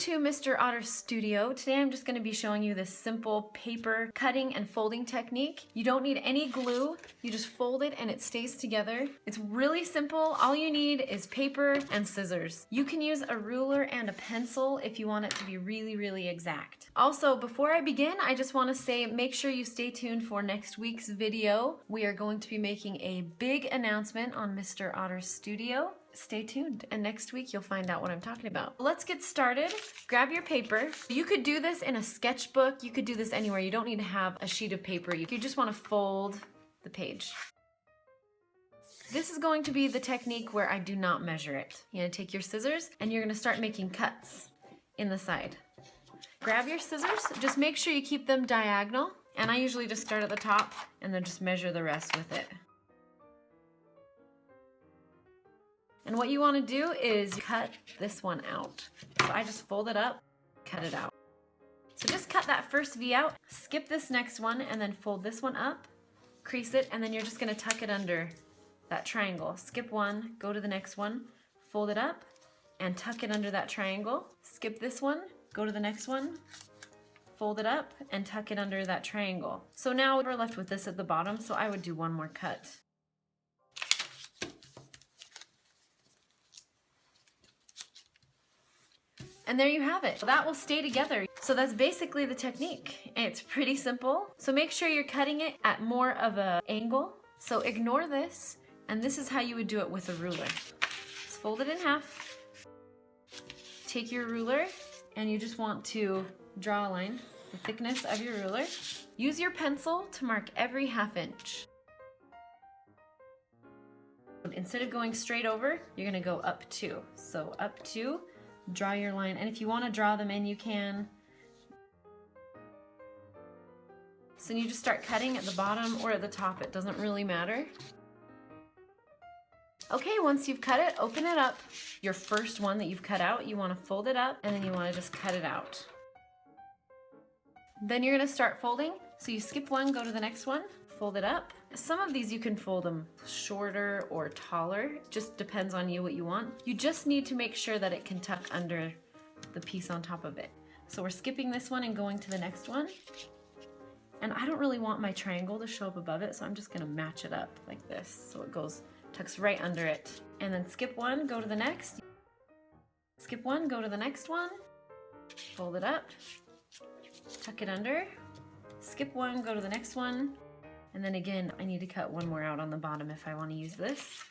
to Mr. Otter's studio. Today I'm just going to be showing you this simple paper cutting and folding technique. You don't need any glue. You just fold it and it stays together. It's really simple. All you need is paper and scissors. You can use a ruler and a pencil if you want it to be really exact. Also, before I begin, I just want to say make sure you stay tuned for next week's video. We are going to be making a big announcement on Mr. Otter's studio. Stay tuned, and next week you'll find out what I'm talking about. Let's get started. Grab your paper. You could do this in a sketchbook. You could do this anywhere. You don't need to have a sheet of paper. You just want to fold the page. This is going to be the technique where I do not measure it. You're going to take your scissors and you're going to start making cuts in the side. Grab your scissors. Just make sure you keep them diagonal, and I usually just start at the top and then just measure the rest with it. And what you want to do is cut this one out. So I just fold it up, cut it out. So just cut that first V out, skip this next one, and then fold this one up, crease it, and then you're just going to tuck it under that triangle. Skip one, go to the next one, fold it up, and tuck it under that triangle. Skip this one, go to the next one, fold it up, and tuck it under that triangle. So now we're left with this at the bottom, so I would do one more cut. And there you have it. That will stay together. So that's basically the technique. It's pretty simple. So make sure you're cutting it at more of an angle. So ignore this, and this is how you would do it with a ruler. Just fold it in half. Take your ruler, and you just want to draw a line, the thickness of your ruler. Use your pencil to mark every ½ inch. Instead of going straight over, you're gonna go up 2. So up 2. Draw your line, and if you want to draw them in, you can. So you just start cutting at the bottom or at the top, it doesn't really matter. Okay, once you've cut it, open it up. Your first one that you've cut out, you want to fold it up, and then you want to just cut it out. Then you're going to start folding. So you skip one, go to the next one, fold it up. Some of these you can fold them shorter or taller, just depends on you what you want. You just need to make sure that it can tuck under the piece on top of it. So we're skipping this one and going to the next one. And I don't really want my triangle to show up above it, so I'm just gonna match it up like this. So it tucks right under it. And then skip one, go to the next. Skip one, go to the next one. Fold it up, tuck it under. Skip one, go to the next one. And then again, I need to cut one more out on the bottom if I want to use this.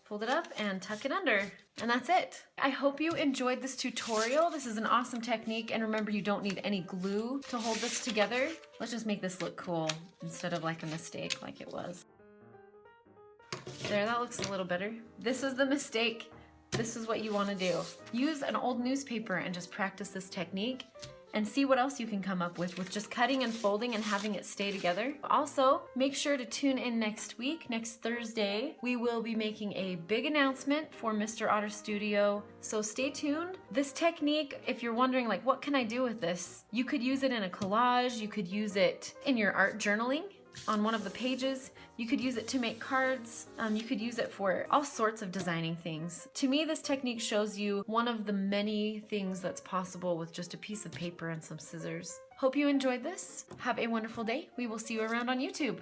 Fold it up and tuck it under. And that's it. I hope you enjoyed this tutorial. This is an awesome technique. And remember, you don't need any glue to hold this together. Let's just make this look cool instead of like a mistake like it was. There, that looks a little better. This is the mistake. This is what you want to do. Use an old newspaper and just practice this technique. And see what else you can come up with just cutting and folding and having it stay together. Also, make sure to tune in next week, next Thursday. We will be making a big announcement for Mr. Otter Studio, so stay tuned. This technique, if you're wondering like, what can I do with this? You could use it in a collage, you could use it in your art journaling on one of the pages. You could use it to make cards. You could use it for all sorts of designing things. To me, this technique shows you one of the many things that's possible with just a piece of paper and some scissors. Hope you enjoyed this. Have a wonderful day. We will see you around on YouTube.